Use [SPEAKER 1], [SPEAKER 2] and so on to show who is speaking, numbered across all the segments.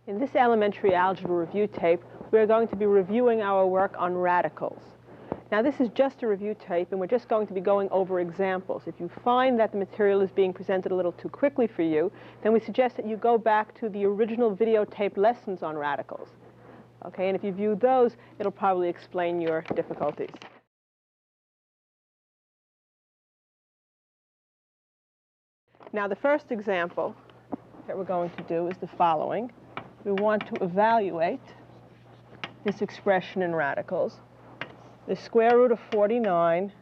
[SPEAKER 1] In this elementary algebra review tape, we are going to be reviewing our work on radicals. Now this is just a review tape, and we're just going to be going over examples. If you find that the material is being presented a little too quickly for you, then we suggest that you go back to the original videotape lessons on radicals. Okay, and if you view those, it'll probably explain your difficulties. Now the first example that we're going to do is the following. We want to evaluate this expression in radicals. The square root of 49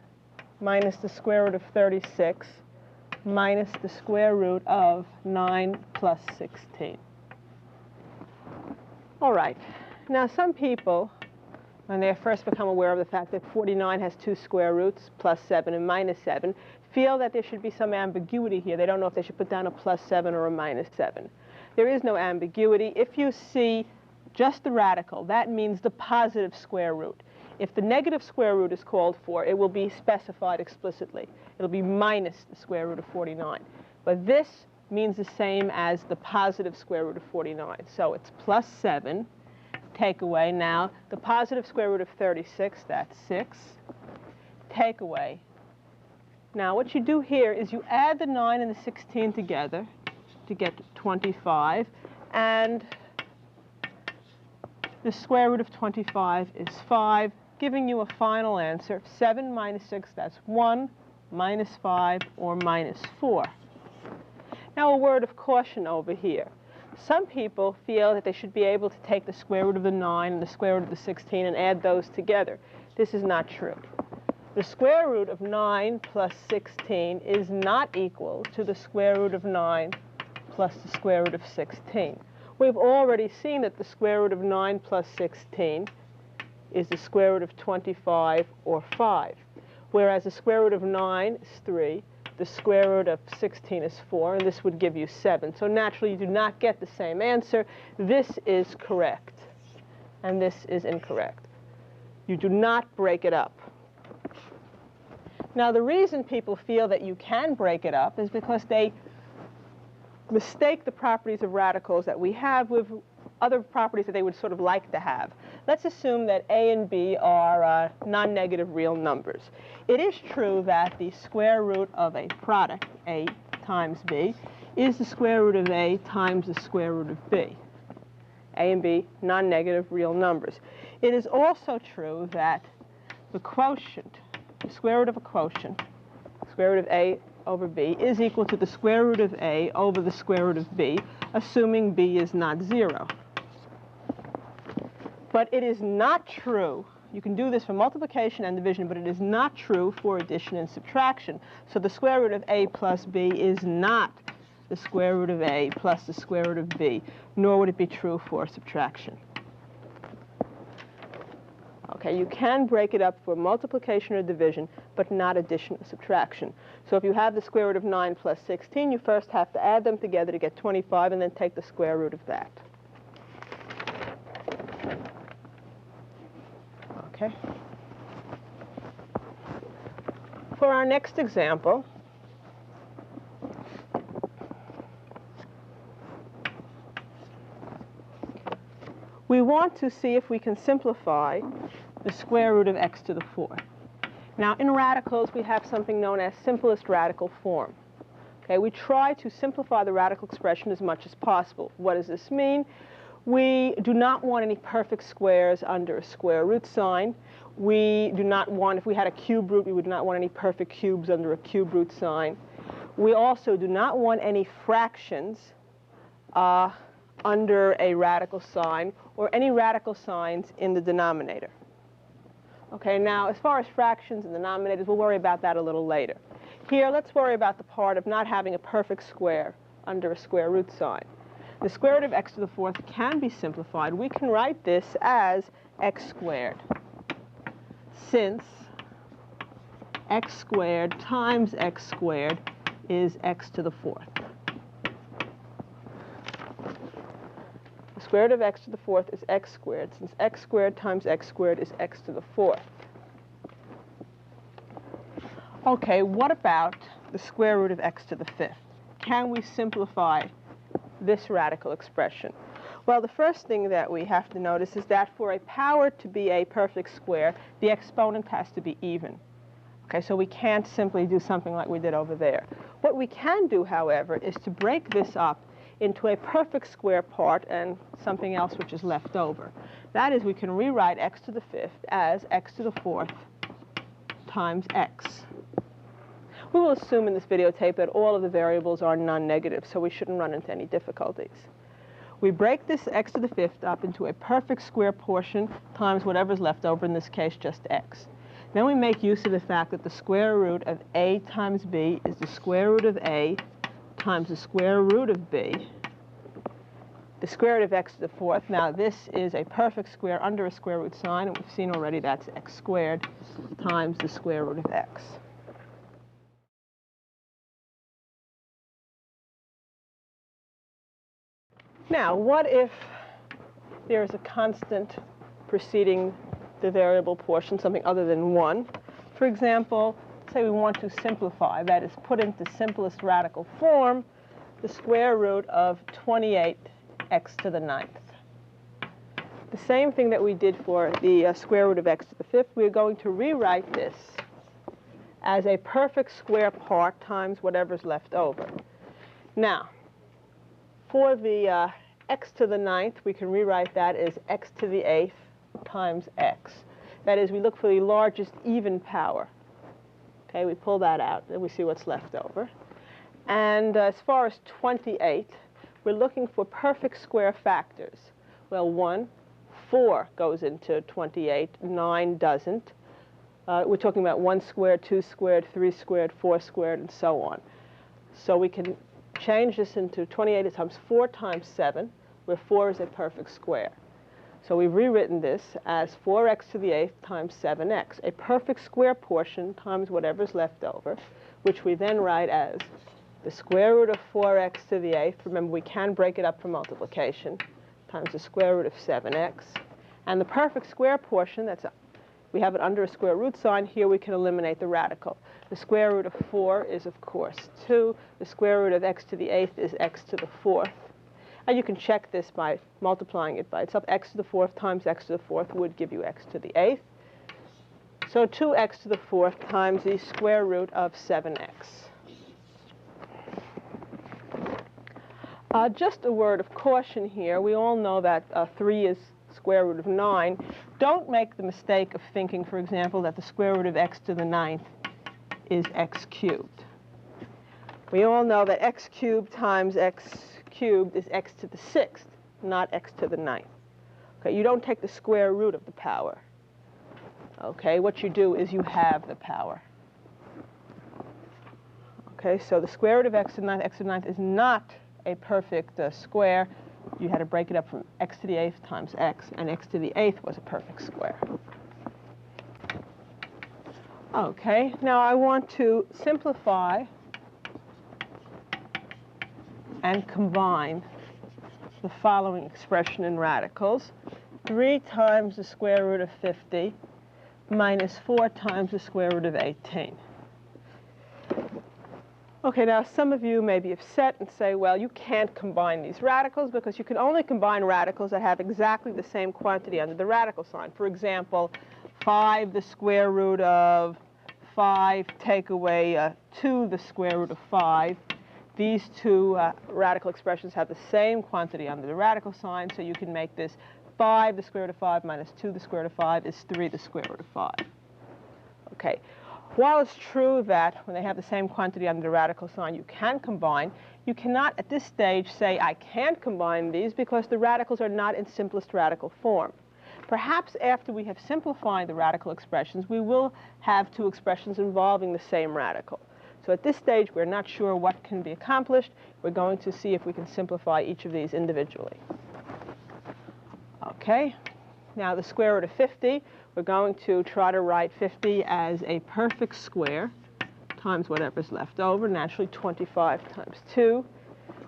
[SPEAKER 1] minus the square root of 36 minus the square root of 9 plus 16. All right. Now some people, when they first become aware of the fact that 49 has two square roots, plus 7 and minus 7, feel that there should be some ambiguity here. They don't know if they should put down a plus 7 or a minus 7. There is no ambiguity. If you see just the radical, that means the positive square root. If the negative square root is called for, it will be specified explicitly. It'll be minus the square root of 49. But this means the same as the positive square root of 49. So it's plus 7. Take away now the positive square root of 36, that's 6. Take away. Now what you do here is you add the 9 and the 16 together to get 25, and the square root of 25 is 5, giving you a final answer. 7 minus 6, that's 1, minus 5, or minus 4. Now a word of caution over here. Some people feel that they should be able to take the square root of the 9 and the square root of the 16 and add those together. This is not true. The square root of 9 plus 16 is not equal to the square root of 9 plus the square root of 16. We've already seen that the square root of 9 plus 16 is the square root of 25, or 5, whereas the square root of 9 is 3, the square root of 16 is 4, and this would give you 7. So naturally, you do not get the same answer. This is correct, and this is incorrect. You do not break it up. Now, the reason people feel that you can break it up is because they mistake the properties of radicals that we have with other properties that they would sort of like to have. Let's assume that a and b are non-negative real numbers. It is true that the square root of a product, a times b, is the square root of a times the square root of b. A and b, non-negative real numbers. It is also true that the quotient, the square root of a quotient, square root of a over b, is equal to the square root of a over the square root of b, assuming b is not 0. But it is not true. You can do this for multiplication and division, but it is not true for addition and subtraction. So the square root of a plus b is not the square root of a plus the square root of b, nor would it be true for subtraction. Okay, you can break it up for multiplication or division, but not addition or subtraction. So if you have the square root of 9 plus 16, you first have to add them together to get 25, and then take the square root of that. Okay. For our next example, we want to see if we can simplify the square root of x to the 4th. Now, in radicals, we have something known as simplest radical form. Okay, we try to simplify the radical expression as much as possible. What does this mean? We do not want any perfect squares under a square root sign. We do not want, if we had a cube root, we would not want any perfect cubes under a cube root sign. We also do not want any fractions under a radical sign, or any radical signs in the denominator. Okay, now as far as fractions and denominators, we'll worry about that a little later. Here, let's worry about the part of not having a perfect square under a square root sign. The square root of x to the 4th can be simplified. We can write this as x squared, since x squared times x squared is x to the 4th. The square root of x to the 4th is x squared, since x squared times x squared is x to the 4th. Okay, what about the square root of x to the 5th? Can we simplify this radical expression? Well, the first thing that we have to notice is that for a power to be a perfect square, the exponent has to be even. Okay, so we can't simply do something like we did over there. What we can do, however, is to break this up into a perfect square part and something else which is left over. That is, we can rewrite x to the 5th as x to the 4th times x. We will assume in this videotape that all of the variables are non-negative, so we shouldn't run into any difficulties. We break this x to the 5th up into a perfect square portion times whatever's left over, in this case just x. Then we make use of the fact that the square root of a times b is the square root of a times the square root of b, the square root of x to the 4th. Now this is a perfect square under a square root sign, and we've seen already that's x squared times the square root of x. Now, what if there is a constant preceding the variable portion, something other than 1? For example, say we want to simplify, that is, put into simplest radical form the square root of 28x to the 9th. The same thing that we did for the square root of x to the 5th, we are going to rewrite this as a perfect square part times whatever's left over. Now, for the x to the 9th, we can rewrite that as x to the 8th times x. That is, we look for the largest even power. Okay, we pull that out, and we see what's left over. And as far as 28, we're looking for perfect square factors. Well, 4 goes into 28, 9 doesn't. We're talking about 1 squared, 2 squared, 3 squared, 4 squared, and so on. So we can change this into 28 times 4 times 7, where 4 is a perfect square. So we've rewritten this as 4x to the 8th times 7x, a perfect square portion times whatever's left over, which we then write as the square root of 4x to the 8th. Remember, we can break it up for multiplication, times the square root of 7x. And the perfect square portion, we have it under a square root sign. Here we can eliminate the radical. The square root of 4 is, of course, 2. The square root of x to the 8th is x to the 4th. And you can check this by multiplying it by itself. X to the 4th times x to the 4th would give you x to the 8th. So 2x to the 4th times the square root of 7x. Just a word of caution here. We all know that 3 is square root of 9. Don't make the mistake of thinking, for example, that the square root of x to the 9th is x cubed. We all know that x cubed times x cubed is x to the 6th, not x to the 9th. Okay, you don't take the square root of the power. Okay, what you do is you have the power. Okay, so the square root of x to the 9th is not a perfect square. You had to break it up from x to the 8th times x, and x to the 8th was a perfect square. Okay, now I want to simplify and combine the following expression in radicals. 3 times the square root of 50 minus 4 times the square root of 18. Okay, now some of you may be upset and say, well, you can't combine these radicals because you can only combine radicals that have exactly the same quantity under the radical sign. For example, 5 the square root of 5 take away 2 the square root of 5. These two radical expressions have the same quantity under the radical sign, so you can make this 5 the square root of 5 minus 2 the square root of 5 is 3 the square root of 5. Okay. While it's true that when they have the same quantity under the radical sign, you can combine, you cannot at this stage say, I can't combine these because the radicals are not in simplest radical form. Perhaps after we have simplified the radical expressions, we will have two expressions involving the same radical. So at this stage, we're not sure what can be accomplished. We're going to see if we can simplify each of these individually. Okay. Now the square root of 50, we're going to try to write 50 as a perfect square times whatever's left over, naturally 25 times 2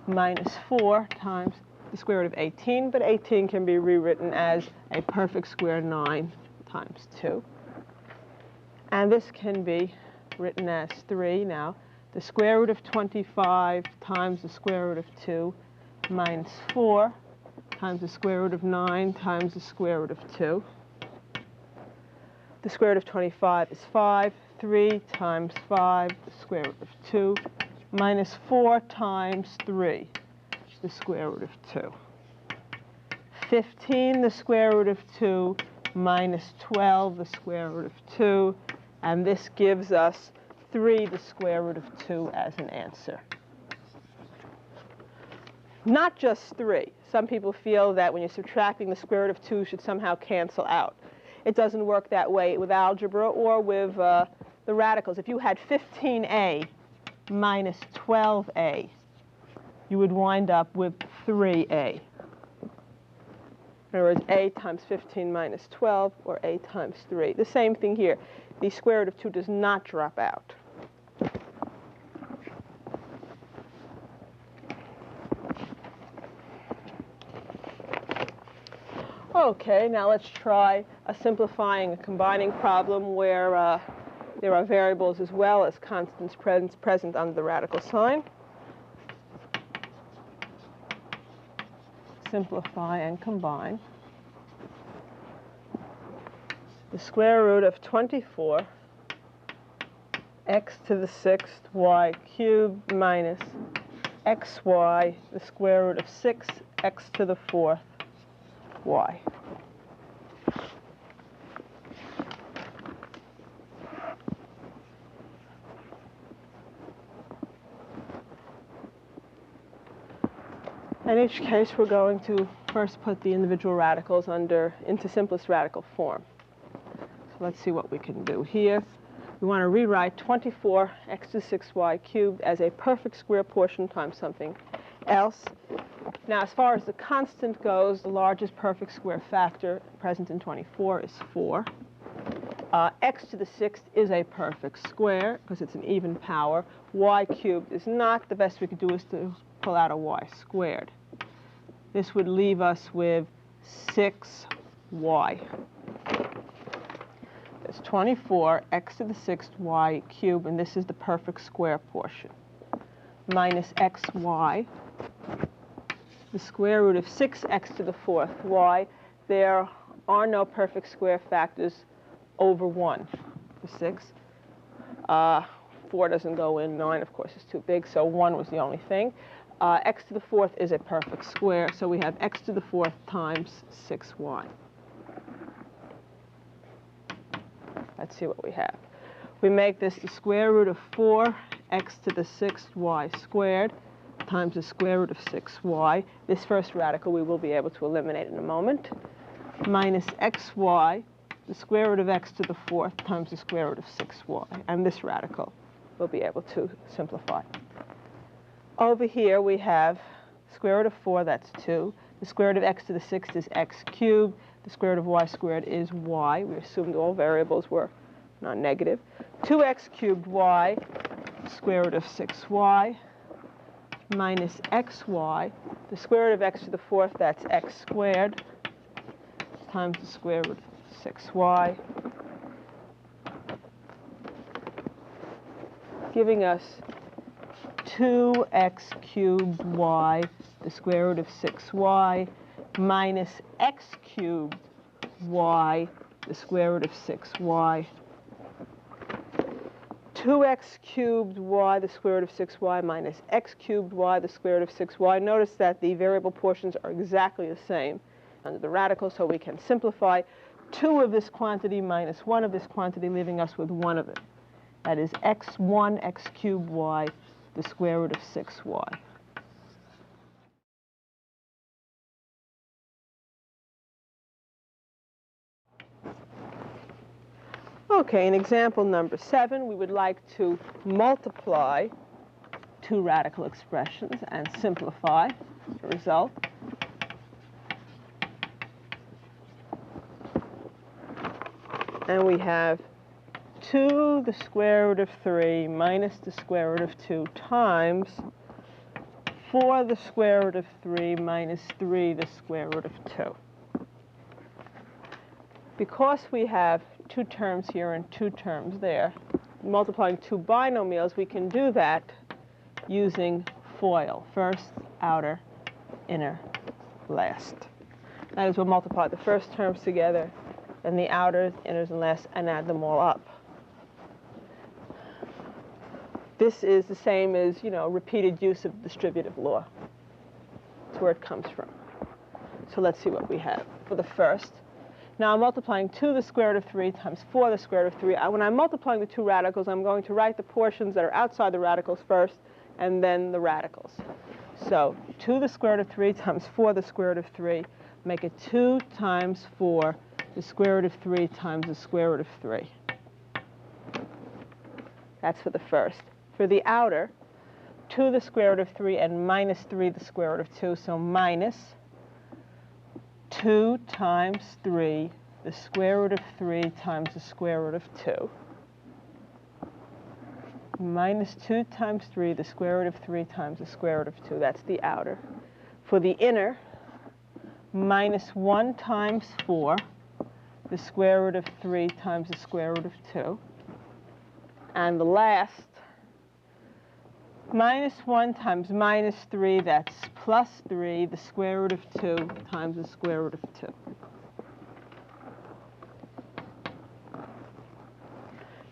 [SPEAKER 1] minus 4 times the square root of 18, but 18 can be rewritten as a perfect square 9 times 2. And this can be written as 3 now. The square root of 25 times the square root of 2 minus 4 times the square root of 9 times the square root of 2. The square root of 25 is 5. 3 times 5, the square root of 2, minus 4 times 3, the square root of 2. 15, the square root of 2, minus 12, the square root of 2, and this gives us 3, the square root of 2, as an answer. Not just 3. Some people feel that when you're subtracting, the square root of 2 should somehow cancel out. It doesn't work that way with algebra or with the radicals. If you had 15a minus 12a, you would wind up with 3a. In other words, a times 15 minus 12, or a times 3. The same thing here. The square root of 2 does not drop out. Okay, now let's try a simplifying a combining problem where there are variables as well as constants present under the radical sign. Simplify and combine. The square root of 24 x to the 6th y cubed minus xy, the square root of 6 x to the 4th y. In each case, we're going to first put the individual radicals into simplest radical form. So let's see what we can do here. We want to rewrite 24 x to the 6y cubed as a perfect square portion times something else. Now, as far as the constant goes, the largest perfect square factor present in 24 is 4. X to the 6th is a perfect square because it's an even power. Y cubed is not. The best we could do is to pull out a y squared. This would leave us with 6y. There's 24 x to the 6th y cubed, and this is the perfect square portion, minus xy, the square root of 6x to the 4th y. There are no perfect square factors over 1 for 6. 4 doesn't go in. 9, of course, is too big, so 1 was the only thing. X to the 4th is a perfect square, so we have x to the 4th times 6y. Let's see what we have. We make this the square root of 4x to the 6th y squared times the square root of 6y. This first radical we will be able to eliminate in a moment. Minus xy, the square root of x to the 4th times the square root of 6y. And this radical we'll be able to simplify. Over here we have square root of 4, that's 2. The square root of x to the 6th is x cubed. The square root of y squared is y. We assumed all variables were non-negative. 2x cubed y, square root of 6y, minus xy. The square root of x to the 4th, that's x squared, times the square root of 6y, giving us 2x cubed y, the square root of 6y, minus x cubed y, the square root of 6y. 2x cubed y, the square root of 6y, minus x cubed y, the square root of 6y. Notice that the variable portions are exactly the same under the radical, so we can simplify 2 of this quantity minus 1 of this quantity, leaving us with 1 of it. That is x1 x cubed y, the square root of 6y. Okay, in example number 7, we would like to multiply 2 radical expressions and simplify the result. And we have 2 the square root of 3 minus the square root of 2 times 4 the square root of 3 minus 3 the square root of 2. Because we have 2 terms here and 2 terms there, multiplying 2 binomials, we can do that using FOIL. First, outer, inner, last. That is, we'll multiply the first terms together, then the outers, inners, and last, and add them all up. This is the same as, repeated use of the distributive law. That's where it comes from. So let's see what we have for the first. Now I'm multiplying 2 to the square root of 3 times 4 to the square root of 3. When I'm multiplying the two radicals, I'm going to write the portions that are outside the radicals first, and then the radicals. So 2 to the square root of 3 times 4 to the square root of 3. Make it 2 times 4 to the square root of 3 times the square root of 3. That's for the first. For the outer, 2 to the square root of 3 and minus 3 to the square root of 2. So minus 2 times 3, the square root of 3 times the square root of 2. Minus 2 times 3, the square root of 3 times the square root of 2. That's the outer. For the inner, minus 1 times 4, the square root of 3 times the square root of 2. And the last, minus 1 times minus 3, that's plus 3, the square root of 2 times the square root of 2.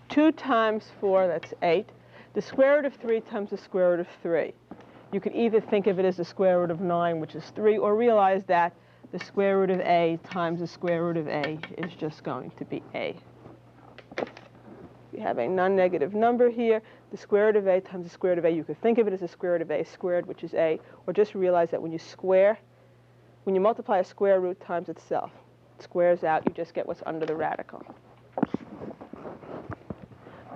[SPEAKER 1] Two times 4, that's 8. The square root of 3 times the square root of 3. You could either think of it as the square root of 9, which is 3, or realize that the square root of a times the square root of a is just going to be a. We have a non-negative number here. The square root of a times the square root of a, you could think of it as the square root of a squared, which is a, or just realize that when you multiply a square root times itself, it squares out, you just get what's under the radical.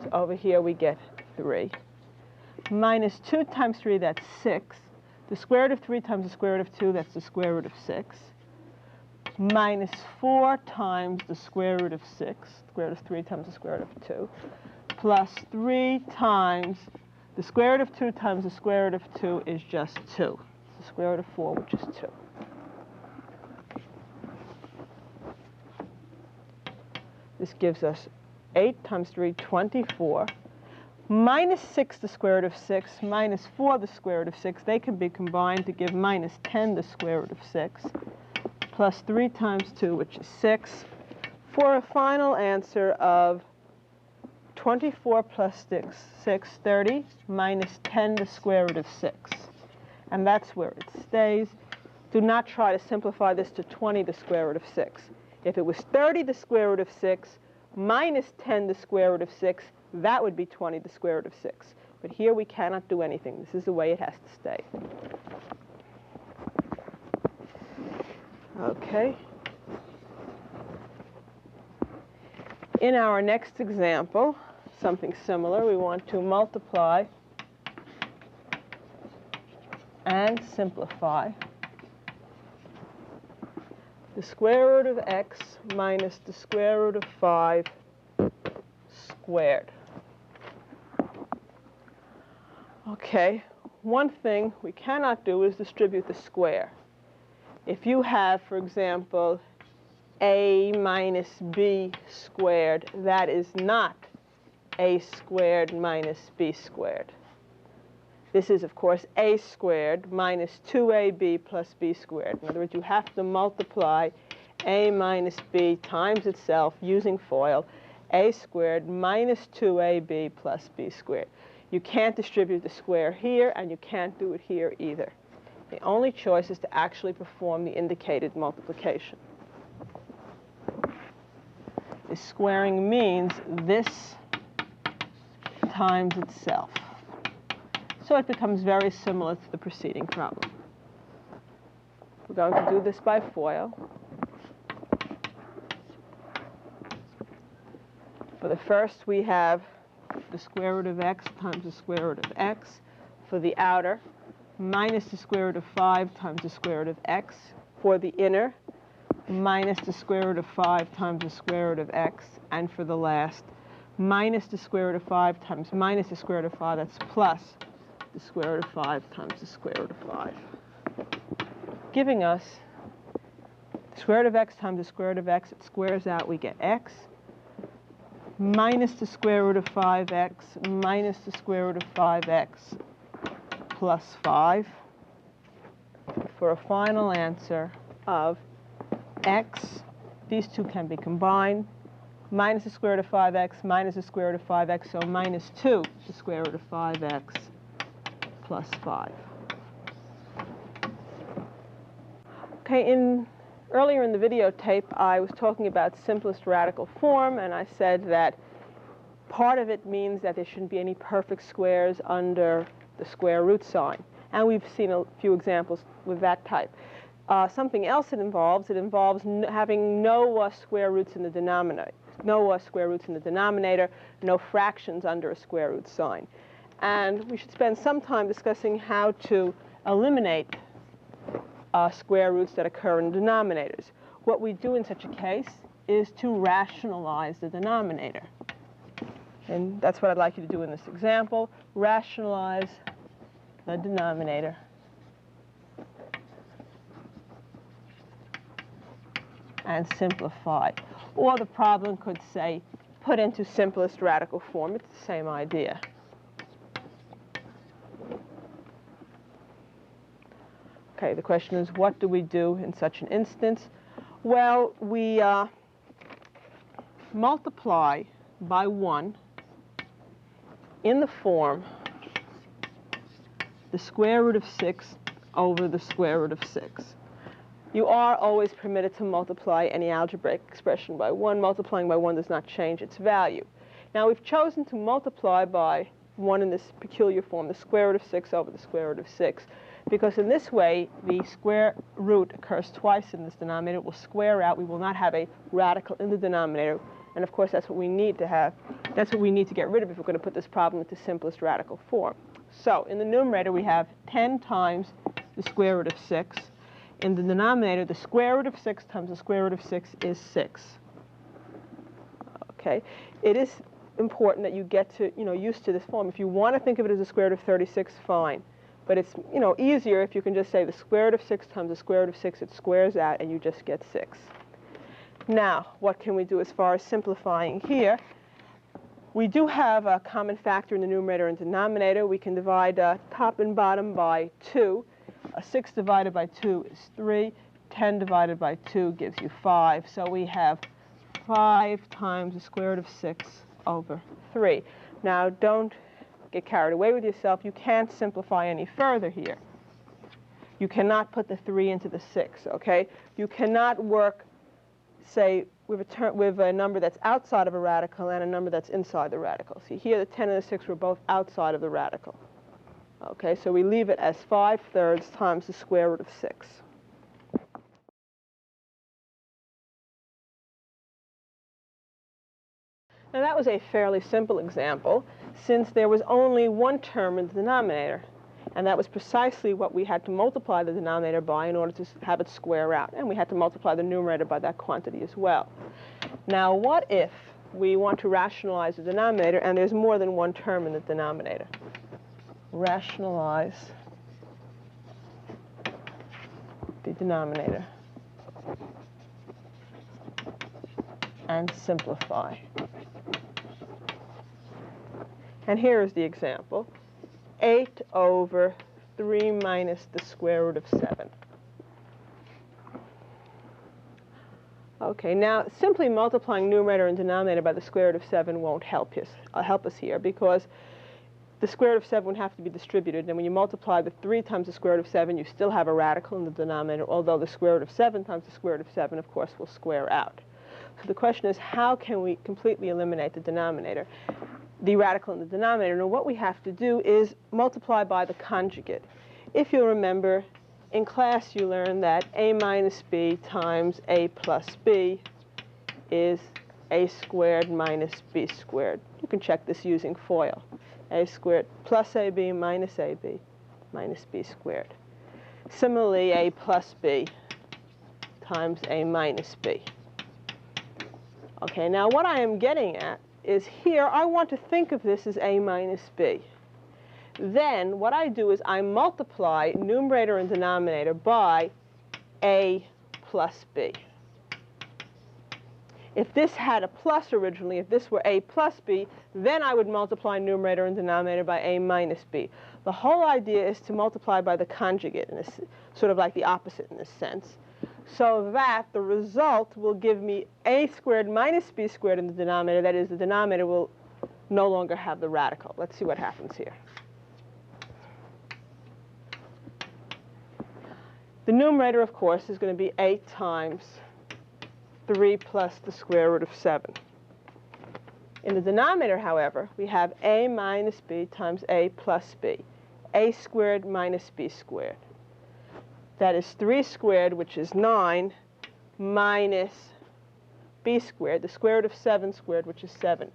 [SPEAKER 1] So over here we get 3. Minus 2 times 3, that's 6. The square root of 3 times the square root of 2, that's the square root of 6. Minus 4 times the square root of 6, square root of 3 times the square root of 2, plus 3 times the square root of 2 times the square root of 2 is just 2. The square root of 4, which is 2. This gives us 8 times 3, 24. Minus 6 the square root of 6, minus 4 the square root of 6. They can be combined to give minus 10 the square root of 6. Plus 3 times 2, which is 6, for a final answer of 24 plus 6, 30, minus 10 the square root of 6. And that's where it stays. Do not try to simplify this to 20 the square root of 6. If it was 30 the square root of 6 minus 10 the square root of 6, that would be 20 the square root of 6. But here we cannot do anything. This is the way it has to stay. Okay. In our next example, something similar, we want to multiply and simplify the square root of x minus the square root of 5 squared. Okay, one thing we cannot do is distribute the square. If you have, for example, a minus b squared, that is not a squared minus b squared. This is, of course, a squared minus 2ab plus b squared. In other words, you have to multiply a minus b times itself using FOIL, a squared minus 2ab plus b squared. You can't distribute the square here, and you can't do it here either. The only choice is to actually perform the indicated multiplication. This squaring means this times itself. So it becomes very similar to the preceding problem. We're going to do this by FOIL. For the first, we have the square root of x times the square root of x. For the outer, minus the square root of 5 times the square root of x. For the inner, minus the square root of 5 times the square root of x. And for the last, minus the square root of 5 times minus the square root of 5, that's plus the square root of 5 times the square root of 5. Giving us the square root of x times the square root of x. It squares out, we get x minus the square root of 5x minus the square root of 5x plus 5. for a final answer of x, these two can be combined, minus the square root of 5x minus the square root of 5x, so minus 2 the square root of 5x plus 5. Okay, earlier in the videotape, I was talking about simplest radical form, and I said that part of it means that there shouldn't be any perfect squares under the square root sign. And we've seen a few examples with that type. Something else it involves having no square roots in the denominator. No square roots in the denominator, no fractions under a square root sign. And we should spend some time discussing how to eliminate square roots that occur in denominators. What we do in such a case is to rationalize the denominator. And that's what I'd like you to do in this example. Rationalize the denominator. And simplify. Or the problem could say, put into simplest radical form. It's the same idea. Okay, the question is, what do we do in such an instance? Well, we multiply by 1 in the form the square root of 6 over the square root of 6. You are always permitted to multiply any algebraic expression by 1. Multiplying by 1 does not change its value. Now, we've chosen to multiply by 1 in this peculiar form, the square root of 6 over the square root of 6, because in this way, the square root occurs twice in this denominator. It will square out. We will not have a radical in the denominator. And of course, that's what we need to have. That's what we need to get rid of if we're going to put this problem into simplest radical form. So in the numerator, we have 10 times the square root of 6. In the denominator, the square root of 6 times the square root of 6 is 6. Okay, it is important that you get to used to this form. If you want to think of it as the square root of 36, fine. But it's easier if you can just say the square root of 6 times the square root of 6. It squares out, and you just get 6. Now, what can we do as far as simplifying here? We do have a common factor in the numerator and denominator. We can divide top and bottom by 2. 6 divided by 2 is 3. 10 divided by 2 gives you 5. So we have 5 times the square root of 6 over 3. Now, don't get carried away with yourself. You can't simplify any further here. You cannot put the 3 into the 6, okay? You cannot work, say, with a number that's outside of a radical and a number that's inside the radical. See, here the 10 and the 6 were both outside of the radical. Okay, so we leave it as 5/3 times the square root of 6. Now that was a fairly simple example, since there was only one term in the denominator, and that was precisely what we had to multiply the denominator by in order to have it square out, and we had to multiply the numerator by that quantity as well. Now what if we want to rationalize the denominator and there's more than one term in the denominator? Rationalize the denominator and simplify. And here is the example. 8 over 3 minus the square root of 7. Okay, now simply multiplying numerator and denominator by the square root of 7 won't help us here, because the square root of 7 would have to be distributed, and when you multiply the 3 times the square root of 7, you still have a radical in the denominator, although the square root of 7 times the square root of 7, of course, will square out. So the question is, how can we completely eliminate the denominator, the radical in the denominator? Now, what we have to do is multiply by the conjugate. If you remember, in class you learned that a minus b times a plus b is a squared minus b squared. You can check this using FOIL. A squared plus ab minus b squared. Similarly, a plus b times a minus b. Okay, now what I am getting at is here I want to think of this as a minus b. Then what I do is I multiply numerator and denominator by a plus b. If this had a plus originally, if this were a plus b, then I would multiply numerator and denominator by a minus b. The whole idea is to multiply by the conjugate, in sort of like the opposite in this sense, so that the result will give me a squared minus b squared in the denominator. That is, the denominator will no longer have the radical. Let's see what happens here. The numerator, of course, is going to be 8 times 3 plus the square root of 7. In the denominator, however, we have a minus b times a plus b, a squared minus b squared. That is 3 squared, which is 9, minus b squared, the square root of 7 squared, which is 7.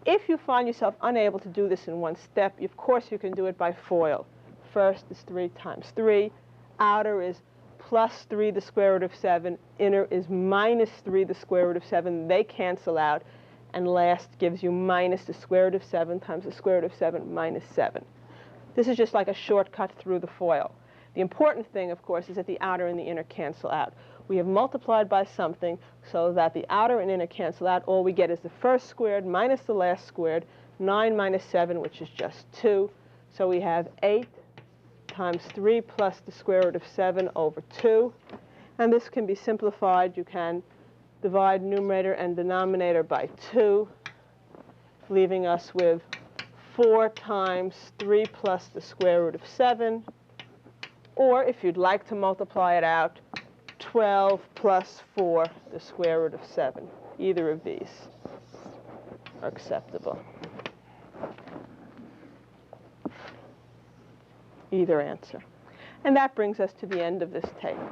[SPEAKER 1] If you find yourself unable to do this in one step, of course you can do it by FOIL. First is 3 times 3. Outer is plus 3 the square root of 7. Inner is minus 3 the square root of 7. They cancel out. And last gives you minus the square root of 7 times the square root of 7 minus 7. This is just like a shortcut through the FOIL. The important thing, of course, is that the outer and the inner cancel out. We have multiplied by something so that the outer and inner cancel out. All we get is the first squared minus the last squared, 9 minus 7, which is just 2. So we have 8 times 3 plus the square root of 7 over 2. And this can be simplified. You can divide numerator and denominator by 2, leaving us with 4 times 3 plus the square root of 7. Or, if you'd like to multiply it out, 12 plus 4, the square root of 7. Either of these are acceptable. Either answer. And that brings us to the end of this table.